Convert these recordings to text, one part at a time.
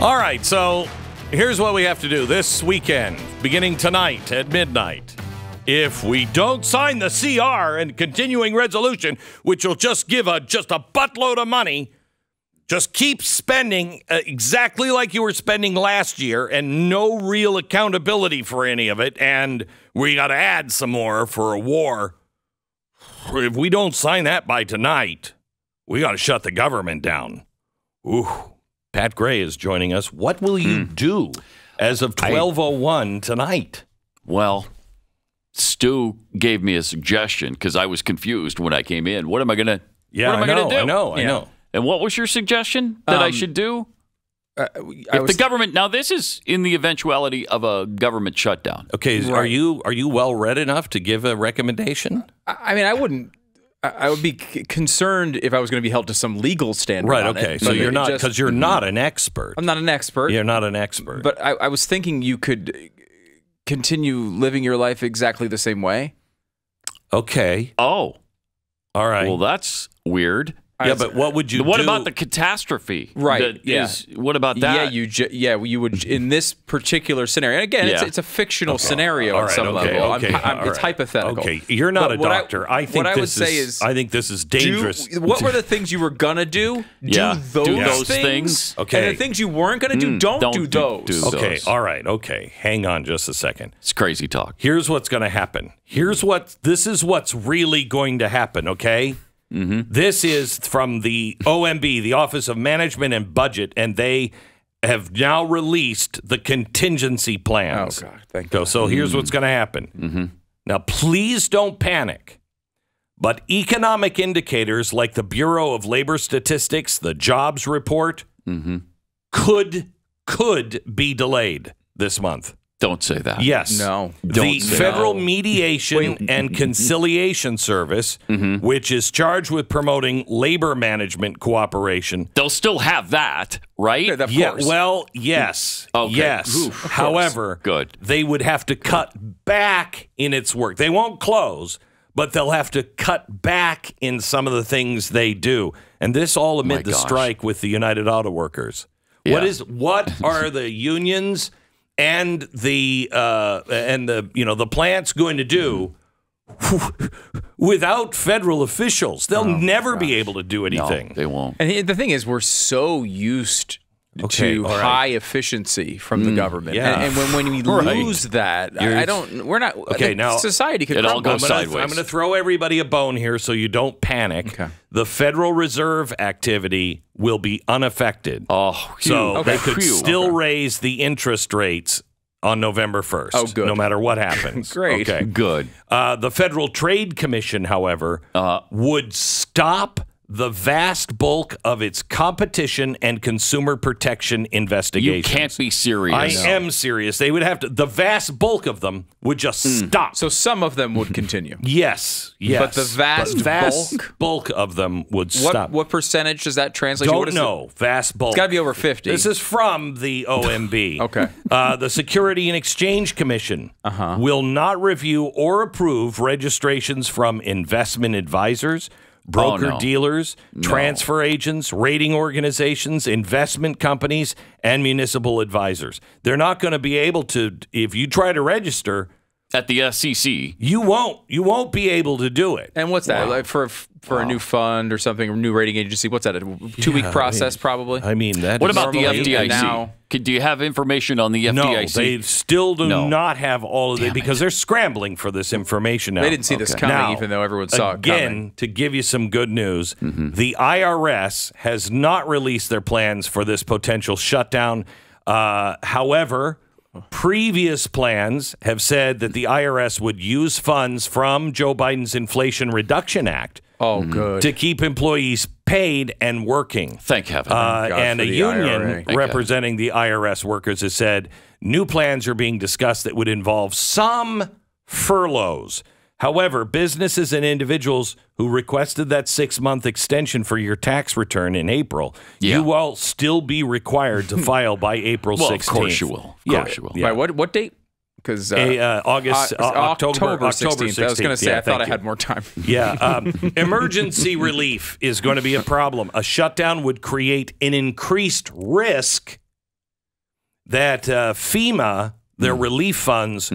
All right, so here's what we have to do this weekend, beginning tonight at midnight. If we don't sign the CR and continuing resolution, which will just give just a buttload of money, just keep spending exactly like you were spending last year and no real accountability for any of it, and we got to add some more for a war. If we don't sign that by tonight, we got to shut the government down. Ooh. Pat Gray is joining us. What will you do as of 12:01 tonight? Well, Stu gave me a suggestion because I was confused when I came in. What am I going to do? I know. And what was your suggestion that I should do? If the government, now this is in the eventuality of a government shutdown. Okay, right. Are you well read enough to give a recommendation? I mean, I would be concerned if I was going to be held to some legal standard. Right, okay. So you're not, because you're not an expert. I'm not an expert. You're not an expert. But I was thinking you could continue living your life exactly the same way. Okay. Oh. All right. Well, that's weird. Yeah, but what would you do? What about the catastrophe? Right. What about that? You would in this particular scenario. And again, it's a fictional scenario at some level. It's hypothetical. Okay, you're not a doctor. I think this is dangerous. What were the things you were gonna do? Yeah. Do those things. Okay. And the things you weren't gonna do, don't do those. Okay. All right. Okay. Hang on just a second. It's crazy talk. Here's what's going to happen. This is what's really going to happen. Okay. Mm-hmm. This is from the OMB, the Office of Management and Budget, and they have now released the contingency plans. Oh, God. Thank God. So here's what's going to happen. Mm-hmm. Now, please don't panic, but economic indicators like the Bureau of Labor Statistics, the jobs report, could be delayed this month. Don't say that. Yes. No. The Federal Mediation and Conciliation Service, which is charged with promoting labor management cooperation. They'll still have that, right? Yeah, well, yes. Okay. Yes. Oof, However, good. They would have to cut back in its work. They won't close, but they'll have to cut back in some of the things they do. And this all amid the strike with the United Auto Workers. Yeah. What are the unions and the plant's going to do without federal officials? They'll never be able to do anything. No, they won't. And the thing is, we're so used to high efficiency from the government, and when we lose that, we're not. Okay, now society could it all goes sideways. I'm going to throw everybody a bone here, so you don't panic. Okay. The Federal Reserve activity will be unaffected. Oh, so they could still raise the interest rates on November 1st. Oh, good. No matter what happens. Great. Okay. Good. The Federal Trade Commission, however, would stop the vast bulk of its competition and consumer protection investigations. You can't be serious. I am serious. They would have to. The vast bulk of them would just stop. So some of them would continue. Yes. But the vast bulk of them would stop. What percentage does that translate to? Don't know. Vast bulk. It's got to be over 50. This is from the OMB. Okay. The Security and Exchange Commission will not review or approve registrations from investment advisors, broker-dealers, transfer agents, rating organizations, investment companies, and municipal advisors. They're not going to be able to, if you try to register at the SEC, you won't be able to do it. And what's that? Like for a new fund or something, a new rating agency, what's that, a 2-week process probably? I mean, that what is about the normally, FDIC? Do you have information on the FDIC? No, they still do not have all of it because they're scrambling for this information now. They didn't see this coming, now, even though everyone saw it coming. Again, to give you some good news, the IRS has not released their plans for this potential shutdown. However, previous plans have said that the IRS would use funds from Joe Biden's Inflation Reduction Act to keep employees paid and working. Thank heaven. And a union representing the IRS workers has said new plans are being discussed that would involve some furloughs. However, businesses and individuals who requested that 6-month extension for your tax return in April, you will still be required to file by April 16th. Of course you will. Of course you will. By what date? Because October 16th. I was going to say, I thought I had more time. Emergency relief is going to be a problem. A shutdown would create an increased risk that FEMA, their relief funds,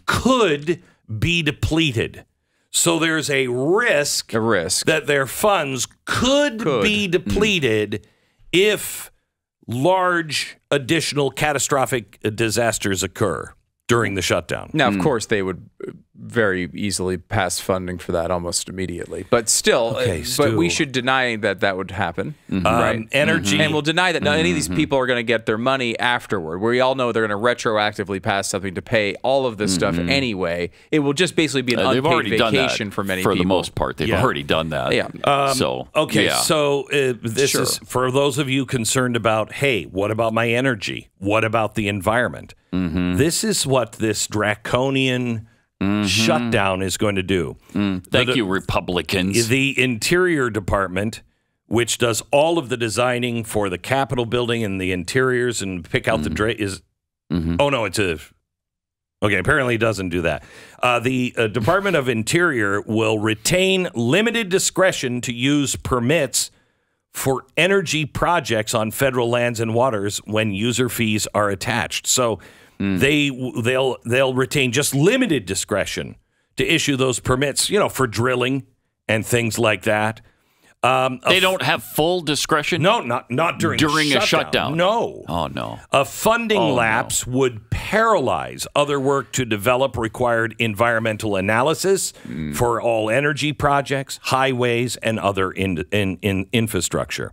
could be depleted. So there's a risk that their funds could be depleted if large additional catastrophic disasters occur during the shutdown. Now, of course, they would very easily pass funding for that almost immediately. But still, but we should deny that would happen. Right? Energy. And we'll deny that any of these people are going to get their money afterward. We all know they're going to retroactively pass something to pay all of this stuff anyway. It will just basically be an unpaid vacation for many people. For the most part, they've already done that. Yeah. So this is for those of you concerned about, hey, what about my energy? What about the environment? This is what this draconian shutdown is going to do. Thank you, Republicans. The Interior Department, which does all of the designing for the Capitol building and the interiors and pick out the oh no, apparently it doesn't do that. The Department of Interior will retain limited discretion to use permits for energy projects on federal lands and waters when user fees are attached. So they'll retain just limited discretion to issue those permits, for drilling and things like that. They don't have full discretion? No, not during a shutdown. No. Oh, no. A funding lapse would paralyze other work to develop required environmental analysis for all energy projects, highways, and other infrastructure.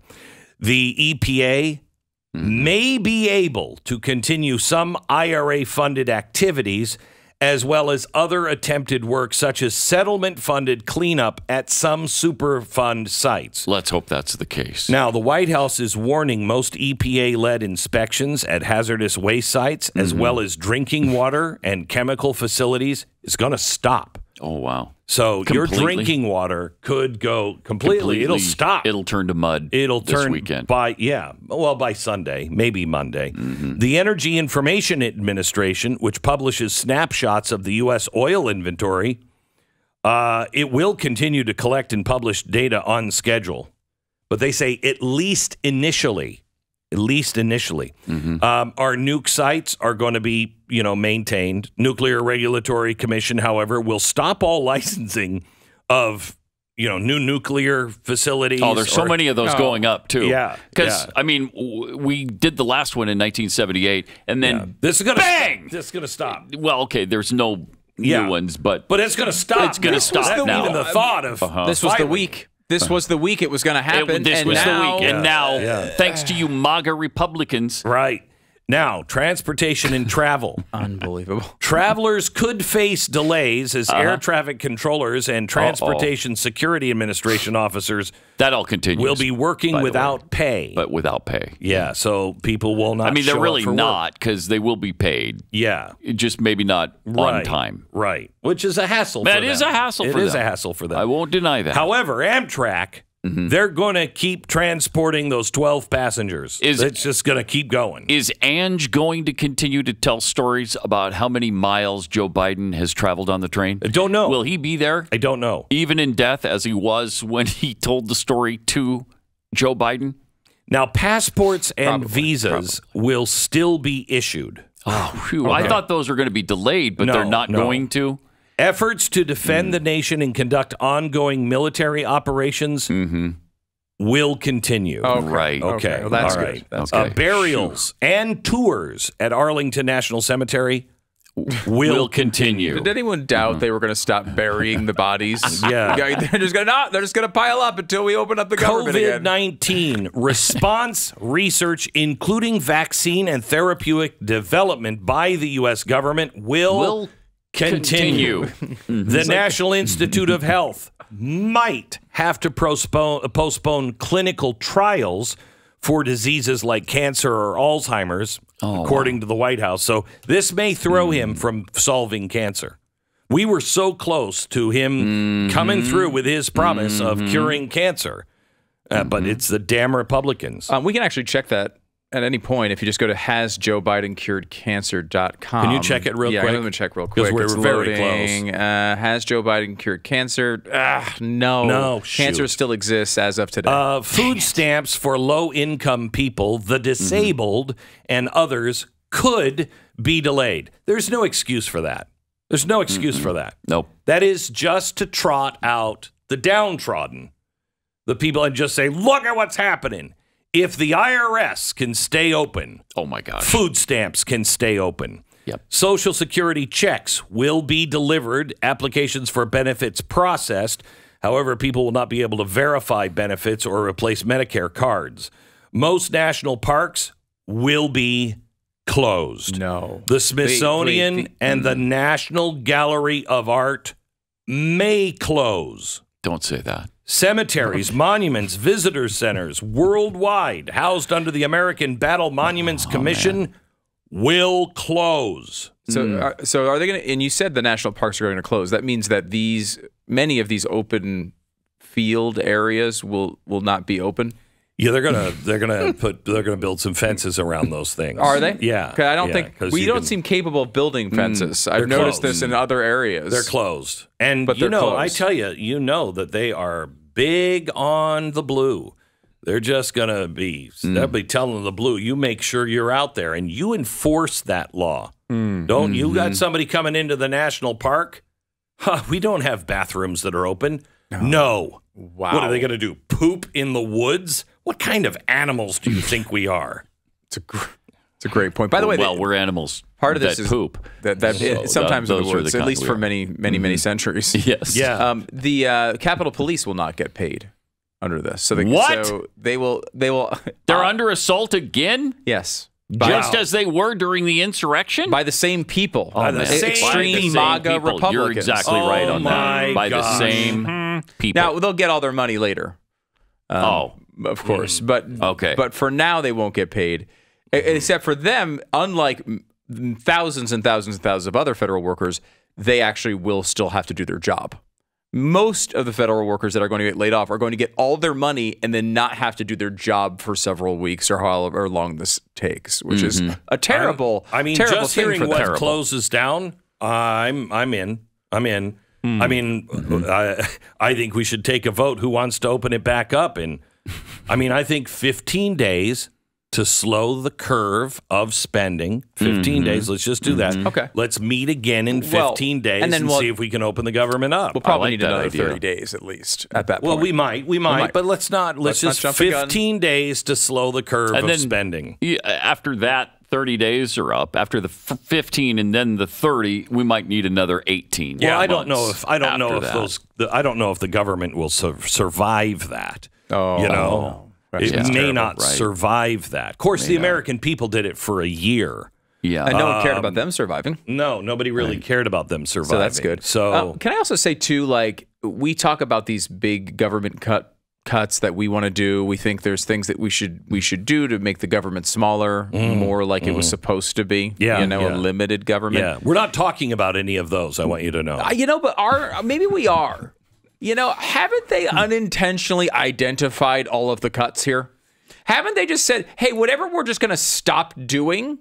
The EPA may be able to continue some IRA-funded activities as well as other attempted work such as settlement-funded cleanup at some Superfund sites. Let's hope that's the case. Now, the White House is warning most EPA-led inspections at hazardous waste sites as well as drinking water and chemical facilities is going to stop. Oh, wow. So your drinking water could go completely. It'll stop. It'll turn to mud this weekend. By Sunday, maybe Monday. The Energy Information Administration, which publishes snapshots of the U.S. oil inventory, it will continue to collect and publish data on schedule. But they say at least initially. Our nuke sites are going to be, maintained. Nuclear Regulatory Commission, however, will stop all licensing of, new nuclear facilities. Oh, there's so many of those going up, too. Yeah. Because, we did the last one in 1978, and then this is gonna bang! This is going to stop. Well, okay, there's no new ones, but it's going to stop. It's going to stop now. Even the thought of this was the week. This was the week it was going to happen. This was the week. And now, thanks to you MAGA Republicans. Right. Now, transportation and travel. Unbelievable. Travelers could face delays as air traffic controllers and Transportation Security Administration officers that all continues, will be working without pay. But without pay. Yeah, so people will not they're really not because they will be paid. Yeah. Just maybe not on time. Right. Which is a hassle for them. That is a hassle for them. It is a hassle for them. I won't deny that. However, Amtrak... they're going to keep transporting those 12 passengers. It's just going to keep going. Is Ange going to continue to tell stories about how many miles Joe Biden has traveled on the train? I don't know. Will he be there? I don't know. Even in death, as he was when he told the story to Joe Biden? Now, passports and visas will still be issued. Oh, phew. Okay. I thought those were going to be delayed, but they're not going to. Efforts to defend the nation and conduct ongoing military operations will continue. Oh, right. Okay. Well, that's good. That's good. Burials and tours at Arlington National Cemetery will continue. Did anyone doubt they were going to stop burying the bodies? Yeah. They're just going to pile up until we open up the government again. COVID-19 response research, including vaccine and therapeutic development by the U.S. government, will continue. The National Institute of Health might have to postpone clinical trials for diseases like cancer or Alzheimer's, according to the White House. So this may throw him from solving cancer. We were so close to him coming through with his promise of curing cancer, but it's the damn Republicans. We can actually check that at any point if you just go to hasjoebiden.curedcancer.com. Can you check it real quick? Yeah, I'm going to check real quick. Because we're very close. Has Joe Biden cured cancer? No. Cancer still exists as of today. Food stamps for low-income people, the disabled, and others could be delayed. There's no excuse for that. There's no excuse for that. Nope. That is just to trot out the downtrodden, the people, and just say, look at what's happening. If the IRS can stay open, oh my gosh, food stamps can stay open. Yep. Social Security checks will be delivered, applications for benefits processed. However, people will not be able to verify benefits or replace Medicare cards. Most national parks will be closed. No. The Smithsonian and the National Gallery of Art may close. Don't say that. Cemeteries, monuments, visitor centers worldwide housed under the American Battle Monuments Commission will close. So are they going to? And you said the national parks are going to close. That means that many of these open field areas will not be open. Yeah, they're gonna build some fences around those things. Are they? Yeah. Because I don't think we don't seem capable of building fences. I've noticed this in other areas. They're closed, and but closed. I tell you, that they are big on the blue. They're just gonna be they'll be telling the blue, you make sure you're out there and you enforce that law. Don't you got somebody coming into the national park? We don't have bathrooms that are open. No. Wow. What are they going to do? Poop in the woods? What kind of animals do you think we are? It's a great point. By the way, we're animals. Part of this is poop. Sometimes in the woods, at least for many centuries. Yes. Yeah. The Capitol Police will not get paid under this. So they will. They're under assault again? Yes. Just as they were during the insurrection? By the same people. Extreme MAGA people. Republicans. You're exactly right on that. By gosh. the same people. Now, they'll get all their money later. Of course. But for now, they won't get paid. Except for them, unlike thousands and thousands and thousands of other federal workers, they actually will still have to do their job. Most of the federal workers that are going to get laid off are going to get all their money and then not have to do their job for several weeks or however long this takes, which is a terrible. Terrible just thing hearing for what them. closes down, I'm in. I mean, I think we should take a vote. Who wants to open it back up? And I think 15 days to slow the curve of spending. 15 days. Let's just do that. Okay. Let's meet again in 15 days and see if we can open the government up. We'll probably need another 30 days at least at that point. Well, we might, but let's just jump the gun. 15 days to slow the curve of spending. After that 30 days are up, after the 15 and then the 30, we might need another 18. Well, I don't know if the government will survive that. It may not survive that. Of course, the American people did it for a year. Yeah. And no one cared about them surviving. No, nobody really cared about them surviving. So that's good. So can I also say, too, we talk about these big government cuts that we want to do. We think there's things that we should do to make the government smaller, more like it was supposed to be. A limited government. Yeah, we're not talking about any of those, I want you to know. But maybe we are. Haven't they unintentionally identified all of the cuts here? Haven't they just said, hey, whatever we're just going to stop doing,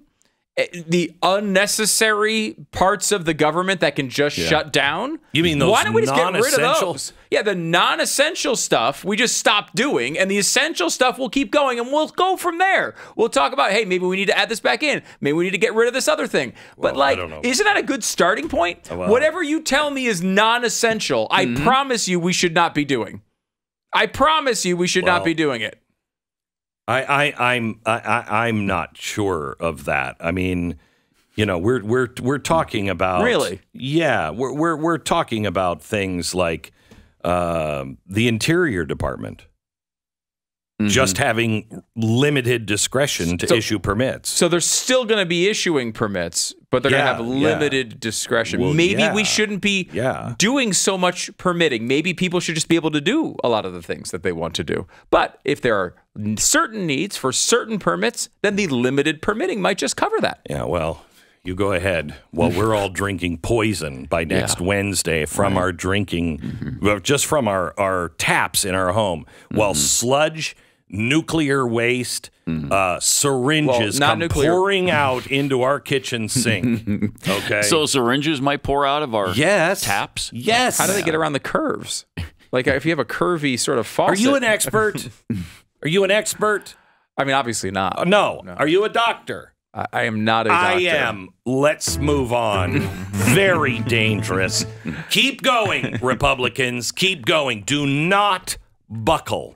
the unnecessary parts of the government that can just shut down? You mean those Why don't we just get rid of non-essential? those? Yeah, the non-essential stuff we just stop doing, and the essential stuff will keep going, and we'll go from there. We'll talk about, hey, maybe we need to add this back in. Maybe we need to get rid of this other thing. But I don't know. isn't that a good starting point? Whatever you tell me is non-essential, I promise you we should not be doing. I promise you we should not be doing it. I'm not sure of that. I mean, we're talking about really. Yeah, we're talking about things like the Interior Department just having limited discretion to issue permits. So they're still going to be issuing permits, but they're going to have limited discretion. Well, maybe we shouldn't be doing so much permitting. Maybe people should just be able to do a lot of the things that they want to do. But if there are certain needs for certain permits, then the limited permitting might just cover that. Yeah, well, you go ahead. Well, we're all drinking poison by next Wednesday from our drinking, just from our taps in our home. Well, sludge, nuclear waste, syringes come pouring out into our kitchen sink. Okay. So syringes might pour out of our taps? Yes. How do they get around the curves? Like if you have a curvy sort of faucet. Are you an expert? Are you an expert? I mean, obviously not. No. Are you a doctor? I am not a doctor. I am. Let's move on. Very dangerous. Keep going, Republicans. Keep going. Do not buckle.